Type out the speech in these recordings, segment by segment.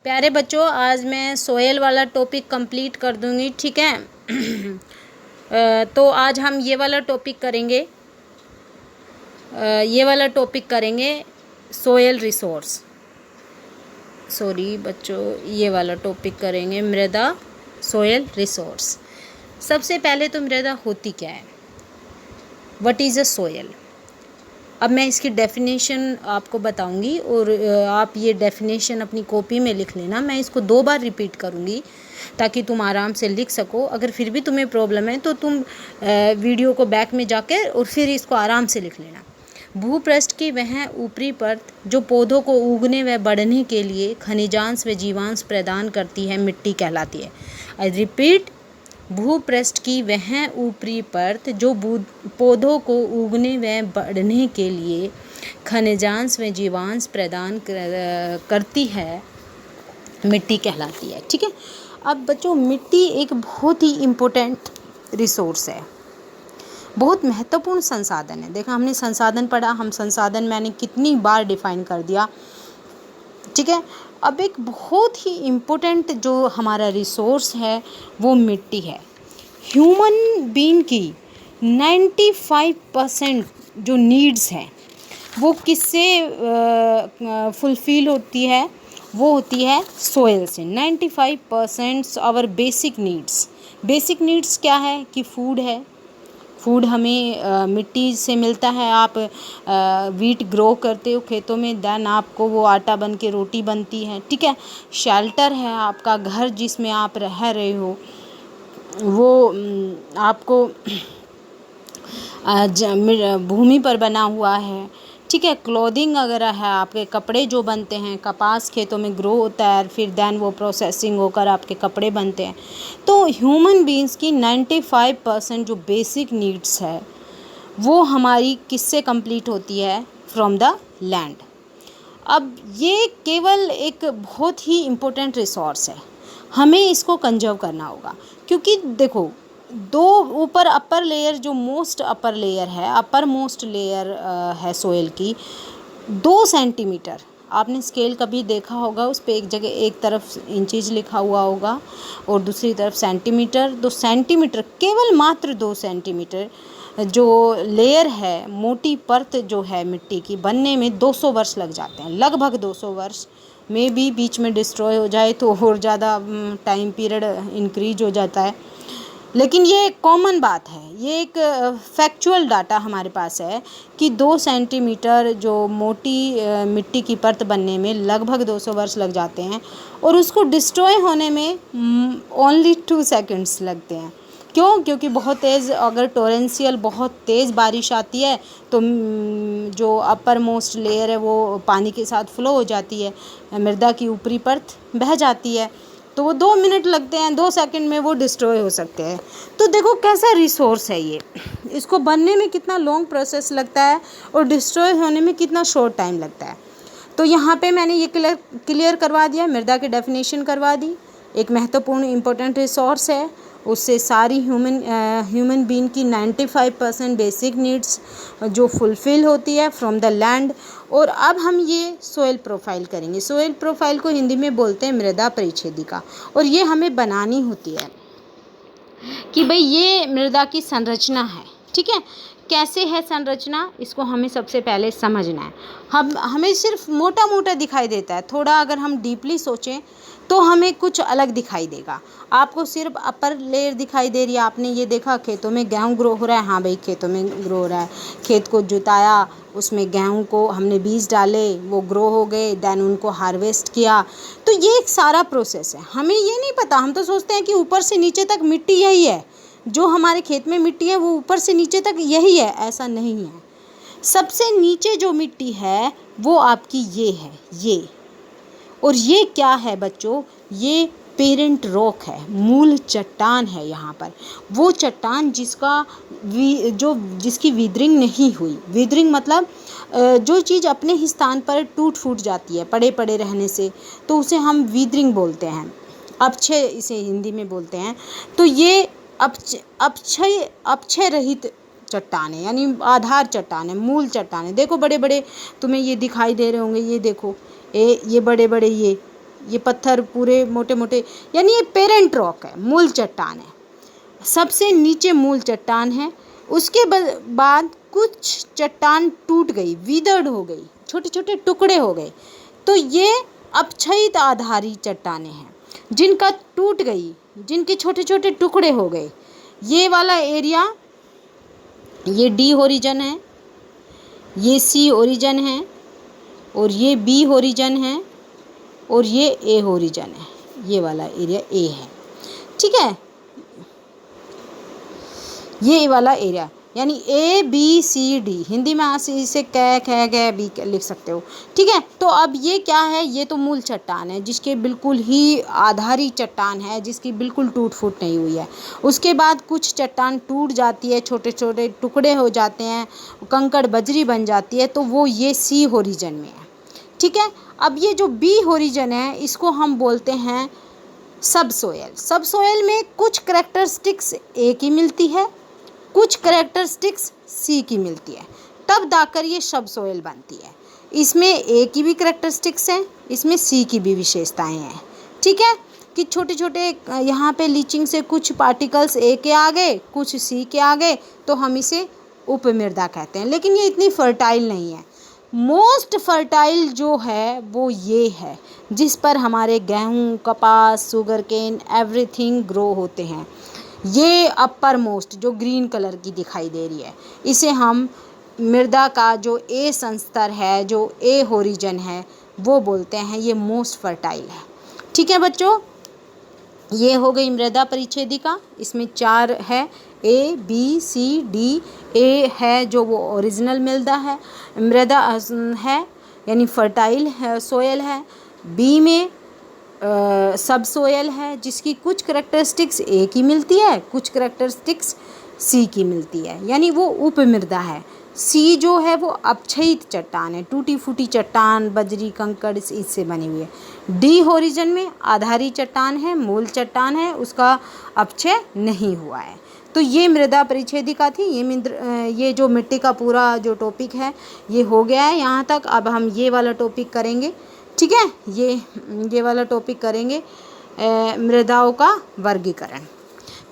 प्यारे बच्चों, आज मैं सोयल वाला टॉपिक कंप्लीट कर दूंगी, ठीक है। तो आज हम ये वाला टॉपिक करेंगे, सोयल रिसोर्स। सॉरी बच्चों, ये वाला टॉपिक करेंगे मृदा सोयल रिसोर्स। सबसे पहले तो मृदा होती क्या है, व्हाट इज़ अ सोयल। अब मैं इसकी डेफिनेशन आपको बताऊंगी और आप ये डेफिनेशन अपनी कॉपी में लिख लेना। मैं इसको 2 बार रिपीट करूंगी ताकि तुम आराम से लिख सको। अगर फिर भी तुम्हें प्रॉब्लम है तो तुम वीडियो को बैक में जाकर और फिर इसको आराम से लिख लेना। भूपृष्ठ की वह ऊपरी परत जो पौधों को उगने व बढ़ने के लिए खनिजांश व जीवांश प्रदान करती है, मिट्टी कहलाती है। आई रिपीट, भूपृष्ठ की वह ऊपरी परत जो पौधों को उगने व बढ़ने के लिए खनिजांश व जीवांश प्रदान करती है, मिट्टी कहलाती है, ठीक है। अब बच्चों, मिट्टी एक बहुत ही इम्पोर्टेंट रिसोर्स है, बहुत महत्वपूर्ण संसाधन है। देखा, हमने संसाधन पढ़ा, हम संसाधन मैंने कितनी बार डिफाइन कर दिया, ठीक है। अब एक बहुत ही इम्पोर्टेंट जो हमारा रिसोर्स है वो मिट्टी है। ह्यूमन बीइंग की 95% जो नीड्स हैं वो किससे फुलफ़िल होती है, वो होती है सोयल से। 95% आवर बेसिक नीड्स क्या है कि फूड है। फूड हमें मिट्टी से मिलता है। आप वीट ग्रो करते हो खेतों में, देन आपको वो आटा बन के रोटी बनती है, ठीक है। शेल्टर है आपका घर जिसमें आप रह रहे हो, वो आपको भूमि पर बना हुआ है, ठीक है। क्लोथिंग वगैरह है, आपके कपड़े जो बनते हैं, कपास खेतों में ग्रो होता है, फिर देन वो प्रोसेसिंग होकर आपके कपड़े बनते हैं। तो ह्यूमन बीइंग्स की 95% जो बेसिक नीड्स है वो हमारी किससे कंप्लीट होती है, फ्रॉम द लैंड। अब ये केवल एक बहुत ही इम्पोर्टेंट रिसोर्स है, हमें इसको कंजर्व करना होगा। क्योंकि देखो, दो ऊपर अपर लेयर, जो मोस्ट अपर लेयर है, अपर मोस्ट लेयर है सोयल की 2 सेंटीमीटर। आपने स्केल कभी देखा होगा, उस पे एक जगह एक तरफ इंचेज लिखा हुआ होगा और दूसरी तरफ सेंटीमीटर। 2 सेंटीमीटर, केवल मात्र 2 सेंटीमीटर जो लेयर है, मोटी परत जो है मिट्टी की, बनने में 200 वर्ष लग जाते हैं, लगभग 200 वर्ष। में भी बीच में डिस्ट्रॉय हो जाए तो और ज़्यादा टाइम पीरियड इंक्रीज हो जाता है, लेकिन ये एक कॉमन बात है, ये एक फैक्चुअल डाटा हमारे पास है कि 2 सेंटीमीटर जो मोटी मिट्टी की परत बनने में लगभग 200 वर्ष लग जाते हैं और उसको डिस्ट्रॉय होने में ओनली 2 सेकंड्स लगते हैं। क्यों? क्योंकि बहुत तेज़, अगर टोरेंशियल बहुत तेज़ बारिश आती है तो जो अपर मोस्ट लेयर है वो पानी के साथ फ्लो हो जाती है, मृदा की ऊपरी परत बह जाती है, तो वो 2 मिनट लगते हैं, 2 सेकंड में वो डिस्ट्रॉय हो सकते हैं। तो देखो कैसा रिसोर्स है ये, इसको बनने में कितना लॉन्ग प्रोसेस लगता है और डिस्ट्रॉय होने में कितना शॉर्ट टाइम लगता है। तो यहाँ पे मैंने ये क्लियर करवा दिया, मृदा की डेफिनेशन करवा दी। एक महत्वपूर्ण इम्पोर्टेंट रिसोर्स है, उससे सारी ह्यूमन बीइंग की 95% बेसिक नीड्स जो फुलफ़िल होती है फ्रॉम द लैंड। और अब हम ये सोयल प्रोफाइल करेंगे। सोयल प्रोफाइल को हिंदी में बोलते हैं मृदा परिच्छेदिका, और ये हमें बनानी होती है कि भाई ये मृदा की संरचना है, ठीक है। कैसे है संरचना, इसको हमें सबसे पहले समझना है। हमें सिर्फ मोटा मोटा दिखाई देता है, थोड़ा अगर हम डीपली सोचें तो हमें कुछ अलग दिखाई देगा। आपको सिर्फ अपर लेयर दिखाई दे रही है, आपने ये देखा खेतों में गेहूँ ग्रो हो रहा है, हाँ भाई खेतों में ग्रो हो रहा है, खेत को जुताया, उसमें गेहूँ को हमने बीज डाले, वो ग्रो हो गए, देन उनको हार्वेस्ट किया। तो ये एक सारा प्रोसेस है, हमें ये नहीं पता। हम तो सोचते हैं कि ऊपर से नीचे तक मिट्टी यही है, जो हमारे खेत में मिट्टी है वो ऊपर से नीचे तक यही है, ऐसा नहीं है। सबसे नीचे जो मिट्टी है वो आपकी ये है, ये। और ये क्या है बच्चों, ये पेरेंट रॉक है, मूल चट्टान है। यहाँ पर वो चट्टान जिसकी विदरिंग नहीं हुई। विदरिंग मतलब जो चीज़ अपने ही स्थान पर टूट फूट जाती है पड़े पड़े रहने से, तो उसे हम विदरिंग बोलते हैं, अपक्षय इसे हिंदी में बोलते हैं। तो ये अपक्षय रहित चट्टान है, यानी आधार चट्टान है, मूल चट्टान है। देखो बड़े बड़े तुम्हें ये दिखाई दे रहे होंगे, ये देखो ये बड़े बड़े ये पत्थर पूरे मोटे मोटे, यानी ये पेरेंट रॉक है, मूल चट्टान है। सबसे नीचे मूल चट्टान है, उसके बाद कुछ चट्टान टूट गई, विदर्ड हो गई, छोटे छोटे टुकड़े हो गए, तो ये अपक्षयित आधारी चट्टानें हैं जिनका टूट गई, जिनके छोटे छोटे टुकड़े हो गए। ये वाला एरिया, ये डी ओरिजिन है, ये सी ओरिजिन है, और ये बी ओरिजिन है, और ये ए ओरिजिन है। ये वाला एरिया ए है, ठीक है, ये वाला एरिया, यानी A B C D, Hindi में आप इसे कै ख ग बी लिख सकते हो, ठीक है। तो अब ये क्या है, ये तो मूल चट्टान है जिसके बिल्कुल ही आधारी चट्टान है, जिसकी बिल्कुल टूट फूट नहीं हुई है। उसके बाद कुछ चट्टान टूट जाती है, छोटे छोटे टुकड़े हो जाते हैं, कंकड़ बजरी बन जाती है, तो वो ये सी ओरिजिन में है, ठीक है। अब ये जो बी ओरिजिन है इसको हम बोलते हैं सब सोयल। सब सोयल में कुछ करैक्टरिस्टिक्स ए की मिलती है, कुछ करैक्टरिस्टिक्स सी की मिलती है, तब जाकर ये सब सोयल बनती है। इसमें ए की भी करैक्टरिस्टिक्स हैं, इसमें सी की भी विशेषताएं हैं, ठीक है, कि छोटे छोटे यहाँ पे लीचिंग से कुछ पार्टिकल्स ए के आ गए, कुछ सी के आ गए, तो हम इसे उपमृदा कहते हैं। लेकिन ये इतनी फर्टाइल नहीं है। मोस्ट फर्टाइल जो है वो ये है, जिस पर हमारे गेहूँ, कपास, शुगर केन एवरीथिंग ग्रो होते हैं। ये अपर मोस्ट जो ग्रीन कलर की दिखाई दे रही है, इसे हम मृदा का जो ए संस्तर है, जो ए ओरिजिन है, वो बोलते हैं, ये मोस्ट फर्टाइल है, ठीक है बच्चों। ये हो गई मृदा परिच्छेदिका, इसमें 4 है, ए बी सी डी। ए है जो वो ओरिजिनल मृदा है, यानी फर्टाइल है, सोयल है। बी में सब सोयल है, जिसकी कुछ करैक्टरिस्टिक्स ए की मिलती है, कुछ करैक्टरिस्टिक्स सी की मिलती है, यानी वो उपमृदा है। सी जो है वो अपक्षयित चट्टान है, टूटी फूटी चट्टान, बजरी कंकड़ इससे बनी हुई है। डी ओरिजिन में आधारी चट्टान है, मूल चट्टान है, उसका अपक्षय नहीं हुआ है। तो ये मृदा परिच्छेदिका थी। ये जो मिट्टी का पूरा जो टॉपिक है ये हो गया है यहाँ तक। अब हम ये वाला टॉपिक करेंगे, ठीक है, ये वाला टॉपिक करेंगे, मृदाओं का वर्गीकरण,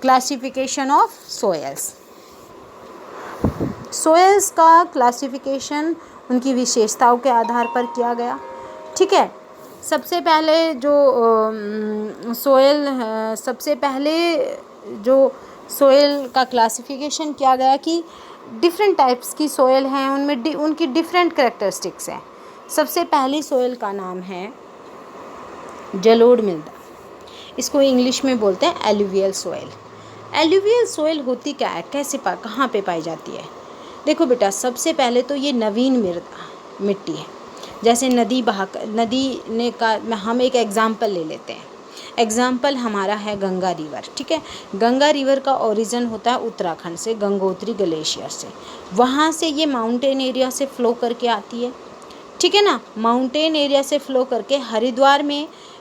क्लासिफिकेशन ऑफ सोयल्स। सोयल्स का क्लासिफिकेशन उनकी विशेषताओं के आधार पर किया गया, ठीक है। सबसे पहले जो सोयल का क्लासिफिकेशन किया गया कि डिफरेंट टाइप्स की सोयल हैं, उनमें उनकी डिफरेंट करैक्टरिस्टिक्स हैं। सबसे पहली सोयल का नाम है जलोढ़ मृदा, इसको इंग्लिश में बोलते हैं एलुवियल सोयल। एलुवियल सोयल होती क्या है, कहाँ पे पाई जाती है? देखो बेटा, सबसे पहले तो ये नवीन मिट्टी है। जैसे हम एक एग्जाम्पल ले लेते हैं। एग्जाम्पल हमारा है गंगा रिवर, ठीक है। गंगा रिवर का ओरिजिन होता है उत्तराखंड से, गंगोत्री ग्लेशियर से। वहाँ से ये माउंटेन एरिया से फ़्लो करके आती है, ठीक है ना। माउंटेन एरिया से फ़्लो करके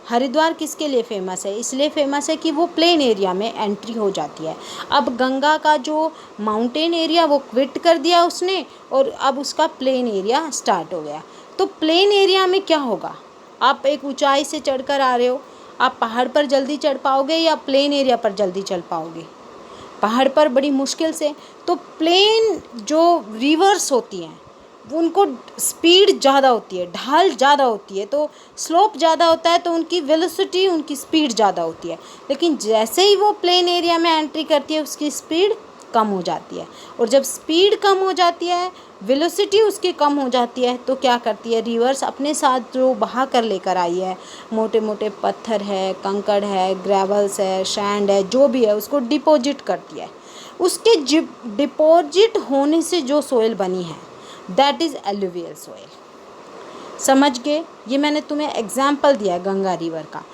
हरिद्वार किसके लिए फ़ेमस है? इसलिए फ़ेमस है कि वो प्लेन एरिया में एंट्री हो जाती है। अब गंगा का जो माउंटेन एरिया वो क्विट कर दिया उसने, और अब उसका प्लेन एरिया स्टार्ट हो गया। तो प्लेन एरिया में क्या होगा? आप एक ऊंचाई से चढ़कर आ रहे हो, आप पहाड़ पर जल्दी चढ़ पाओगे या प्लेन एरिया पर जल्दी चढ़ पाओगे? पहाड़ पर बड़ी मुश्किल से। तो प्लेन जो रिवर्स होती हैं उनको स्पीड ज़्यादा होती है, ढाल ज़्यादा होती है, तो स्लोप ज़्यादा होता है, तो उनकी वेलोसिटी, उनकी स्पीड ज़्यादा होती है। लेकिन जैसे ही वो प्लेन एरिया में एंट्री करती है उसकी स्पीड कम हो जाती है, और जब स्पीड कम हो जाती है, वेलोसिटी उसकी कम हो जाती है, तो क्या करती है रिवर्स अपने साथ जो बहा कर लेकर आई है, मोटे मोटे पत्थर है, कंकड़ है, ग्रेवल्स है, सैंड है, जो भी है, उसको डिपॉजिट करती है। उसके डिपॉजिट होने से जो सोइल बनी है दैट इज़ एलुवियल सोइल। समझ गए? ये मैंने तुम्हें एग्जाम्पल दिया गंगा रिवर का।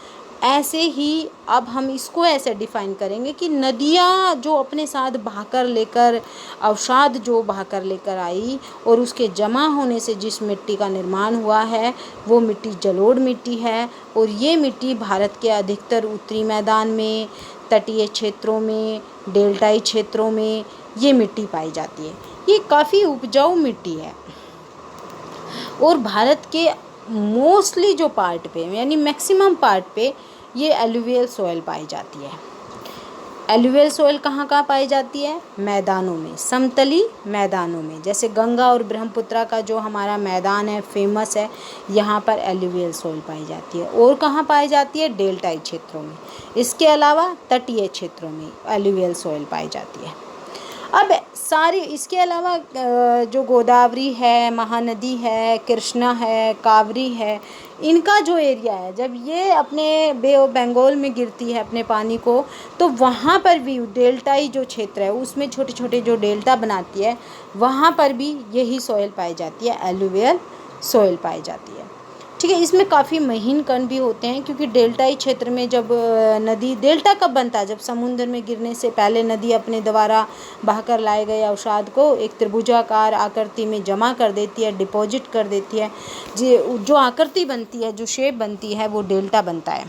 ऐसे ही अब हम इसको ऐसे डिफ़ाइन करेंगे कि नदियाँ जो अपने साथ बहाकर लेकर, अवसाद जो बहाकर लेकर आई और उसके जमा होने से जिस मिट्टी का निर्माण हुआ है वो मिट्टी जलोढ़ मिट्टी है। और ये मिट्टी भारत के अधिकतर उत्तरी मैदान में, तटीय क्षेत्रों में, डेल्टाई क्षेत्रों में ये मिट्टी पाई जाती है। ये काफ़ी उपजाऊ मिट्टी है और भारत के मोस्टली जो पार्ट पे यानी मैक्सिमम पार्ट पे ये एलुवियल सॉइल पाई जाती है। एलुवियल सॉइल कहाँ कहाँ पाई जाती है? मैदानों में, समतली मैदानों में, जैसे गंगा और ब्रह्मपुत्रा का जो हमारा मैदान है फेमस है, यहाँ पर एलुवियल सॉइल पाई जाती है। और कहाँ पाई जाती है? डेल्टाई क्षेत्रों में। इसके अलावा तटीय क्षेत्रों में एलुवियल सॉइल पाई जाती है। अब सारी इसके अलावा जो गोदावरी है, महानदी है, कृष्णा है, कावरी है, इनका जो एरिया है, जब ये अपने बे ऑफ बंगाल में गिरती है अपने पानी को, तो वहाँ पर भी डेल्टाई जो क्षेत्र है उसमें छोटे छोटे जो डेल्टा बनाती है, वहाँ पर भी यही सॉइल पाई जाती है, एलुवियल सॉइल पाई जाती है। ठीक है, इसमें काफ़ी महीन कण भी होते हैं, क्योंकि डेल्टाई क्षेत्र में जब नदी, डेल्टा कब बनता है? जब समुद्र में गिरने से पहले नदी अपने द्वारा बहाकर लाए गए अवसाद को एक त्रिभुजाकार आकृति में जमा कर देती है, डिपॉजिट कर देती है। जो आकृति बनती है, जो शेप बनती है, वो डेल्टा बनता है।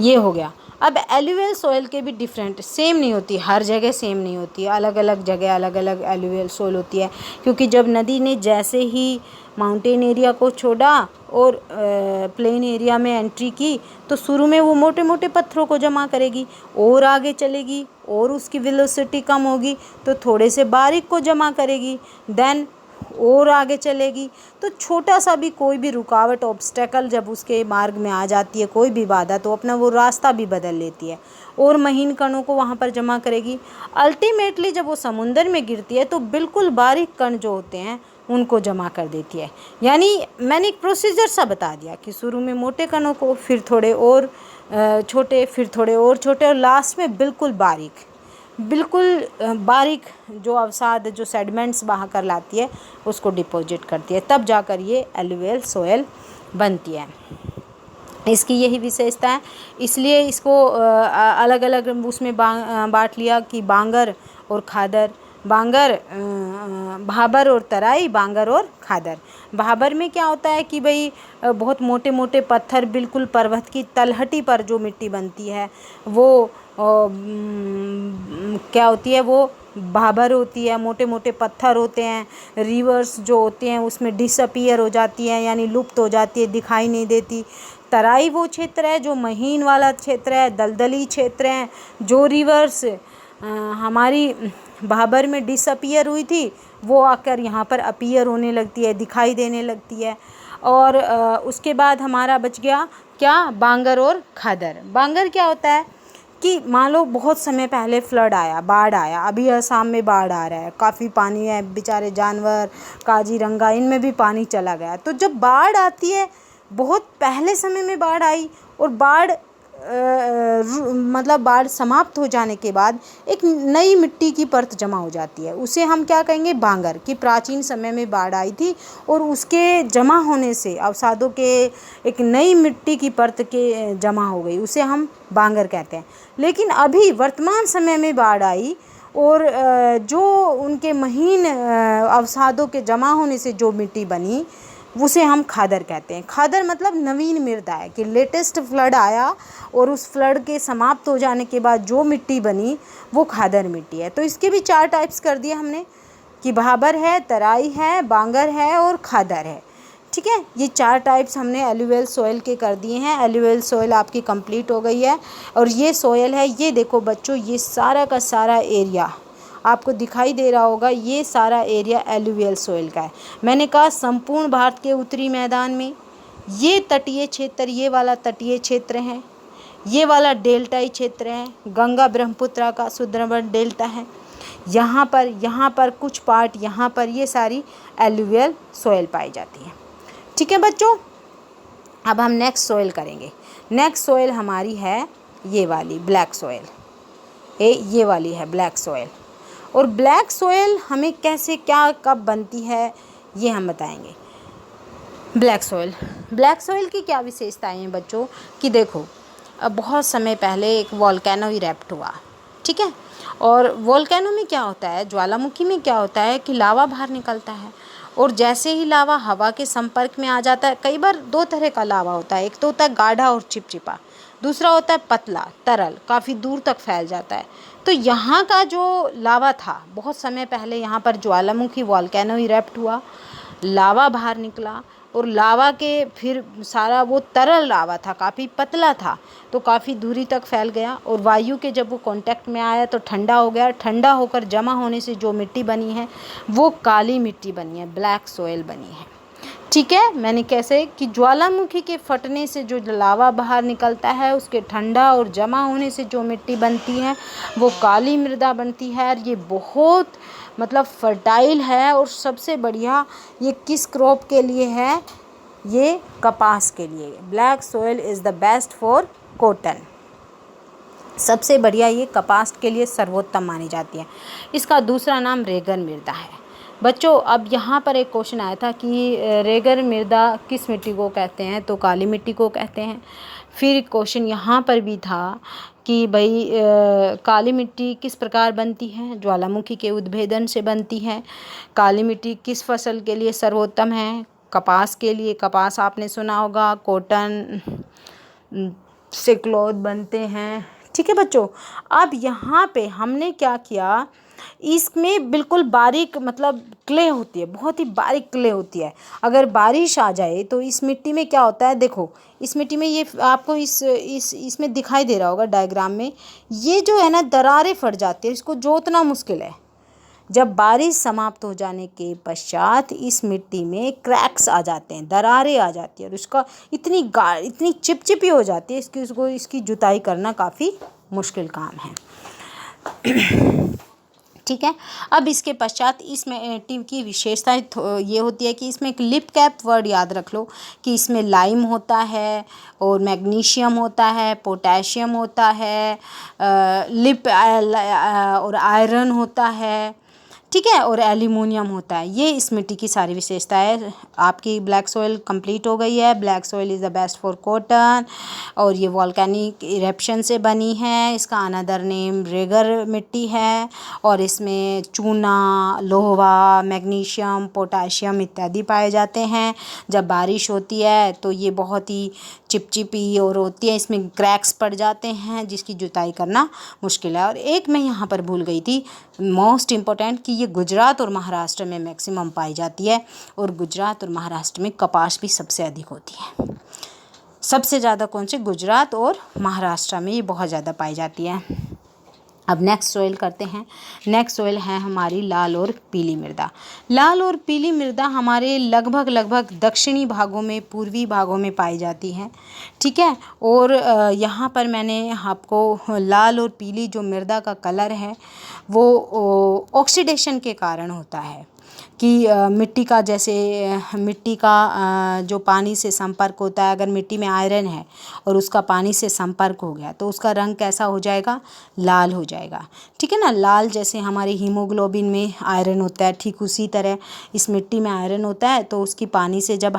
ये हो गया। अब एलुवियल सॉइल के भी डिफरेंट, सेम नहीं होती, हर जगह सेम नहीं होती, अलग अलग जगह अलग अलग एलुवियल सॉइल होती है। क्योंकि जब नदी ने जैसे ही माउंटेन एरिया को छोड़ा और प्लेन एरिया में एंट्री की, तो शुरू में वो मोटे मोटे पत्थरों को जमा करेगी, और आगे चलेगी और उसकी वेलोसिटी कम होगी तो थोड़े से बारीक को जमा करेगी, देन और आगे चलेगी। तो छोटा सा भी कोई भी रुकावट, ऑब्स्टेकल जब उसके मार्ग में आ जाती है, कोई भी बाधा, तो अपना वो रास्ता भी बदल लेती है और महीन कणों को वहाँ पर जमा करेगी। अल्टीमेटली जब वो समुंदर में गिरती है तो बिल्कुल बारीक कण जो होते हैं उनको जमा कर देती है। यानी मैंने एक प्रोसीजर सा बता दिया कि शुरू में मोटे कणों को, फिर थोड़े और छोटे, फिर थोड़े और छोटे, और लास्ट में बिल्कुल बारीक जो अवसाद, जो सेडिमेंट्स बहा कर लाती है, उसको डिपॉजिट करती है, तब जाकर ये एलुवियल सॉइल बनती है। इसकी यही विशेषता है, इसलिए इसको अलग अलग उसमें बांट लिया कि बांगर और खादर। बांगर, भाबर और तराई, बांगर और खादर। भाबर में क्या होता है कि भाई बहुत मोटे मोटे पत्थर, बिल्कुल पर्वत की तलहटी पर जो मिट्टी बनती है वो क्या होती है? वो भाबर होती है, मोटे मोटे पत्थर होते हैं। रिवर्स जो होते हैं उसमें डिसअपीयर हो जाती है, यानी लुप्त हो जाती है, दिखाई नहीं देती। तराई वो क्षेत्र है जो महीन वाला क्षेत्र है, दलदली क्षेत्र है। जो रिवर्स हमारी भाबर में डिसअपीयर हुई थी, वो आकर यहाँ पर अपीयर होने लगती है, दिखाई देने लगती है। और उसके बाद हमारा बच गया क्या? बांगर और खादर। बांगर क्या होता है कि मान लो बहुत समय पहले फ्लड आया, बाढ़ आया, अभी असम में बाढ़ आ रहा है, काफ़ी पानी है, बेचारे जानवर, काजीरंगा, इनमें भी पानी चला गया। तो जब बाढ़ आती है, बहुत पहले समय में बाढ़ आई, और मतलब बाढ़ समाप्त हो जाने के बाद एक नई मिट्टी की परत जमा हो जाती है, उसे हम क्या कहेंगे? बांगर। कि प्राचीन समय में बाढ़ आई थी और उसके जमा होने से अवसादों के एक नई मिट्टी की परत के जमा हो गई, उसे हम बांगर कहते हैं। लेकिन अभी वर्तमान समय में बाढ़ आई और जो उनके महीन अवसादों के जमा होने से जो मिट्टी बनी, उसे हम खादर कहते हैं। खादर मतलब नवीन मृदा है, कि लेटेस्ट फ्लड आया और उस फ्लड के समाप्त हो जाने के बाद जो मिट्टी बनी वो खादर मिट्टी है। तो इसके भी 4 टाइप्स कर दिए हमने, कि भाबर है, तराई है, बांगर है और खादर है। ठीक है, ये 4 टाइप्स हमने एलुवियल सॉइल के कर दिए हैं। एलुवियल सॉइल आपकी कंप्लीट हो गई है। और ये सॉइल है, ये देखो बच्चों, ये सारा का सारा एरिया आपको दिखाई दे रहा होगा, ये सारा एरिया एलुवियल सॉइल का है। मैंने कहा संपूर्ण भारत के उत्तरी मैदान में ये तटीय क्षेत्र, ये वाला तटीय क्षेत्र है, ये वाला डेल्टाई क्षेत्र है, गंगा ब्रह्मपुत्रा का सुंदरबन डेल्टा है, यहाँ पर कुछ पार्ट, यहाँ पर ये सारी एलुवियल सॉइल पाई जाती है। ठीक है बच्चों, अब हम नेक्स्ट सॉइल करेंगे। नेक्स्ट सॉइल हमारी है ये वाली ब्लैक सॉइल, ये वाली है ब्लैक सॉइल। और ब्लैक सॉइल हमें कैसे, क्या, कब बनती है, ये हम बताएंगे। ब्लैक सॉइल की क्या विशेषताएं हैं बच्चों? कि देखो, अब बहुत समय पहले एक वोल्केनो इरेप्ट हुआ, ठीक है, और वोल्केनो में क्या होता है, ज्वालामुखी में क्या होता है कि लावा बाहर निकलता है, और जैसे ही लावा हवा के संपर्क में आ जाता है, कई बार 2 तरह का लावा होता है, एक तो होता है गाढ़ा और चिपचिपा, दूसरा होता है पतला, तरल, काफ़ी दूर तक फैल जाता है। तो यहाँ का जो लावा था, बहुत समय पहले यहाँ पर ज्वालामुखी वोल्केनो इरेप्ट हुआ, लावा बाहर निकला, और लावा के फिर सारा वो तरल लावा था, काफ़ी पतला था, तो काफ़ी दूरी तक फैल गया और वायु के जब वो कांटेक्ट में आया तो ठंडा हो गया। ठंडा होकर जमा होने से जो मिट्टी बनी है वो काली मिट्टी बनी है, ब्लैक सॉइल बनी है। ठीक है, मैंने कैसे कि ज्वालामुखी के फटने से जो लावा बाहर निकलता है उसके ठंडा और जमा होने से जो मिट्टी बनती है वो काली मृदा बनती है। और ये बहुत मतलब फर्टाइल है और सबसे बढ़िया ये किस क्रॉप के लिए है, ये कपास के लिए। Black soil is the best for cotton, सबसे बढ़िया ये कपास के लिए सर्वोत्तम मानी जाती है। इसका दूसरा नाम रेगन मृदा है। बच्चों अब यहाँ पर एक क्वेश्चन आया था कि रेगन मृदा किस मिट्टी को कहते हैं, तो काली मिट्टी को कहते हैं। फिर क्वेश्चन यहाँ पर भी था कि भाई काली मिट्टी किस प्रकार बनती है, ज्वालामुखी के उद्भेदन से बनती है। काली मिट्टी किस फसल के लिए सर्वोत्तम है, कपास के लिए, कपास आपने सुना होगा, कॉटन से क्लॉथ बनते हैं। ठीक है बच्चों, अब यहाँ पे हमने क्या किया, इसमें बिल्कुल बारीक मतलब क्ले होती है, बहुत ही बारीक क्ले होती है। अगर बारिश आ जाए तो इस मिट्टी में क्या होता है, देखो इस मिट्टी में ये आपको इसमें दिखाई दे रहा होगा डायग्राम में, ये जो है ना दरारें फट जाती है, इसको जोतना मुश्किल है। जब बारिश समाप्त हो जाने के पश्चात इस मिट्टी में क्रैक्स आ जाते हैं, दरारें आ जाती है और उसका इतनी चिपचिपी हो जाती है इसकी जुताई करना काफ़ी मुश्किल काम है। ठीक है, अब इसके पश्चात इस मिट्टी की विशेषता ये होती है कि इसमें एक लिप कैप वर्ड याद रख लो कि इसमें लाइम होता है और मैग्नीशियम होता है, पोटेशियम होता है, लिप और आयरन होता है। ठीक है, और एल्यूमिनियम होता है। ये इस मिट्टी की सारी विशेषता है। आपकी ब्लैक सॉइल कंप्लीट हो गई है। Black soil is the best for cotton और ये वॉल्केनिक इरेप्शन से बनी है। इसका अनदर नेम रेगर मिट्टी है और इसमें चूना, लोहा, मैग्नीशियम, पोटाशियम इत्यादि पाए जाते हैं। जब बारिश होती है तो ये बहुत ही चिपचिपी और होती है, इसमें क्रैक्स पड़ जाते हैं जिसकी जुताई करना मुश्किल है। और एक मैं यहाँ पर भूल गई थी, मोस्ट इम्पोर्टेंट, कि ये गुजरात और महाराष्ट्र में मैक्सिमम पाई जाती है और गुजरात और महाराष्ट्र में कपास भी सबसे अधिक होती है। सबसे ज़्यादा कौन से, गुजरात और महाराष्ट्र में ये बहुत ज़्यादा पाई जाती है। अब नेक्स्ट सॉइल करते हैं। नेक्स्ट सॉइल है हमारी लाल और पीली मृदा। लाल और पीली मृदा हमारे लगभग दक्षिणी भागों में, पूर्वी भागों में पाई जाती है। ठीक है, और यहाँ पर मैंने आपको लाल और पीली जो मृदा का कलर है वो ऑक्सीडेशन के कारण होता है कि मिट्टी का, जैसे मिट्टी का जो पानी से संपर्क होता है, अगर मिट्टी में आयरन है और उसका पानी से संपर्क हो गया तो उसका रंग कैसा हो जाएगा, लाल हो जाएगा। ठीक है ना, लाल जैसे हमारे हीमोग्लोबिन में आयरन होता है, ठीक उसी तरह इस मिट्टी में आयरन होता है, तो उसकी पानी से जब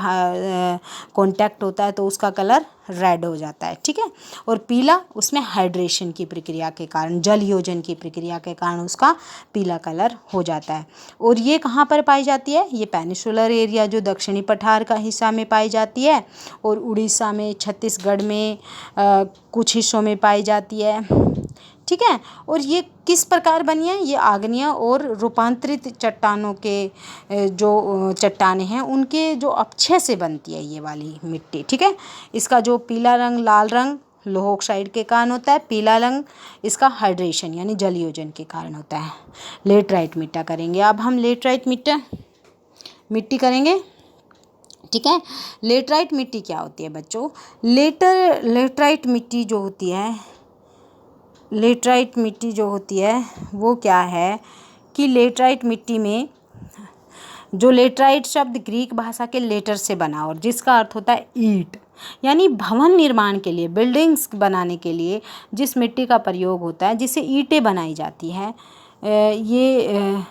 कांटेक्ट होता है तो उसका कलर रेड हो जाता है। ठीक है, और पीला उसमें हाइड्रेशन की प्रक्रिया के कारण, जल योजन की प्रक्रिया के कारण उसका पीला कलर हो जाता है। और ये कहाँ पर पाई जाती है, ये पेनिनसुलर एरिया जो दक्षिणी पठार का हिस्सा में पाई जाती है और उड़ीसा में, छत्तीसगढ़ में कुछ हिस्सों में पाई जाती है। ठीक है, और ये किस प्रकार बनी है, ये आग्नेय और रूपांतरित चट्टानों के जो चट्टानें हैं उनके जो अपक्षय से बनती है ये वाली मिट्टी। ठीक है, इसका जो पीला रंग, लाल रंग लोह ऑक्साइड के कारण होता है, पीला रंग इसका हाइड्रेशन यानी जल योजन के कारण होता है। लेटराइट मिट्टी करेंगे अब हम, लेटराइट मिट्टी करेंगे। ठीक है, लेटराइट मिट्टी क्या होती है बच्चों, लेटराइट मिट्टी जो होती है, लेटराइट मिट्टी जो होती है वो क्या है कि लेटराइट मिट्टी में, जो लेटराइट शब्द ग्रीक भाषा के लेटर से बना और जिसका अर्थ होता है ईंट, यानी भवन निर्माण के लिए, बिल्डिंग्स बनाने के लिए जिस मिट्टी का प्रयोग होता है, जिससे ईंटें बनाई जाती है, ये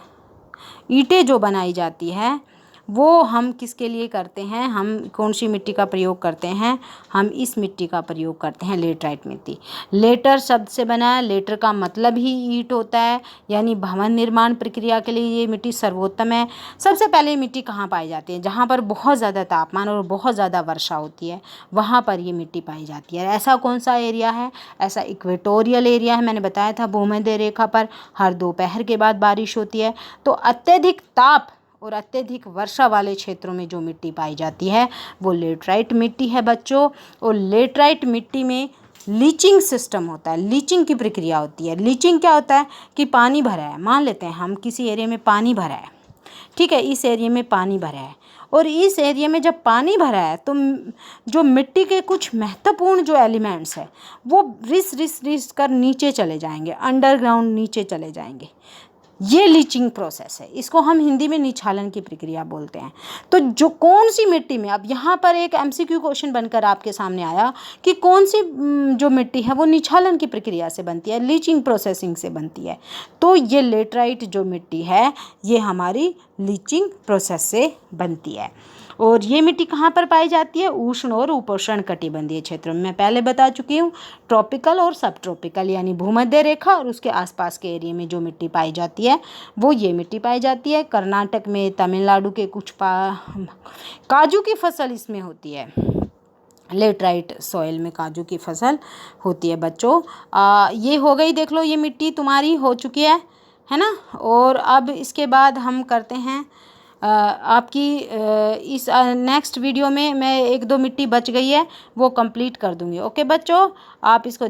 ईंटें जो बनाई जाती है वो हम किसके लिए करते हैं, हम कौन सी मिट्टी का प्रयोग करते हैं, हम इस मिट्टी का प्रयोग करते हैं, लेटराइट मिट्टी। लेटर शब्द से बना है, लेटर का मतलब ही ईंट होता है, यानी भवन निर्माण प्रक्रिया के लिए ये मिट्टी सर्वोत्तम है। सबसे पहले ये मिट्टी कहाँ पाई जाती है, जहाँ पर बहुत ज़्यादा तापमान और बहुत ज़्यादा वर्षा होती है वहाँ पर ये मिट्टी पाई जाती है। ऐसा कौन सा एरिया है, ऐसा इक्वेटोरियल एरिया है। मैंने बताया था भूमध्य रेखा पर हर दोपहर के बाद बारिश होती है, तो अत्यधिक ताप और अत्यधिक वर्षा वाले क्षेत्रों में जो मिट्टी पाई जाती है वो लेटराइट मिट्टी है बच्चों। और लेटराइट मिट्टी में लीचिंग सिस्टम होता है, लीचिंग की प्रक्रिया होती है। लीचिंग क्या होता है कि पानी भरा है, मान लेते हैं हम किसी एरिया में पानी भरा है, ठीक है, इस एरिया में पानी भरा है और इस एरिया में जब पानी भरा है तो जो मिट्टी के कुछ महत्वपूर्ण जो एलिमेंट्स है वो रिस कर नीचे चले जाएंगे, अंडरग्राउंड नीचे चले जाएंगे। ये लीचिंग प्रोसेस है, इसको हम हिंदी में निछालन की प्रक्रिया बोलते हैं। तो जो कौन सी मिट्टी में, अब यहाँ पर एक एमसीक्यू क्वेश्चन बनकर आपके सामने आया कि कौन सी जो मिट्टी है वो निछालन की प्रक्रिया से बनती है, लीचिंग प्रोसेसिंग से बनती है। तो ये लेटराइट जो मिट्टी है ये हमारी लीचिंग प्रोसेस से बनती है। और ये मिट्टी कहाँ पर पाई जाती है? उष्ण और उपोष्ण कटिबंधीय क्षेत्रों में। मैं पहले बता चुकी हूँ, ट्रॉपिकल और सब ट्रॉपिकल यानी भूमध्य रेखा और उसके आसपास के एरिया में जो मिट्टी पाई जाती है वो ये मिट्टी पाई जाती है। कर्नाटक में, तमिलनाडु के कुछ काजू की फसल इसमें होती है, लेटराइट सॉइल में काजू की फसल होती है बच्चों। ये हो गई, देख लो ये मिट्टी तुम्हारी हो चुकी है ना। और अब इसके बाद हम करते हैं आपकी इस नेक्स्ट वीडियो में मैं 1-2 मिट्टी बच गई है वो कंप्लीट कर दूंगी। ओके बच्चों, आप इसको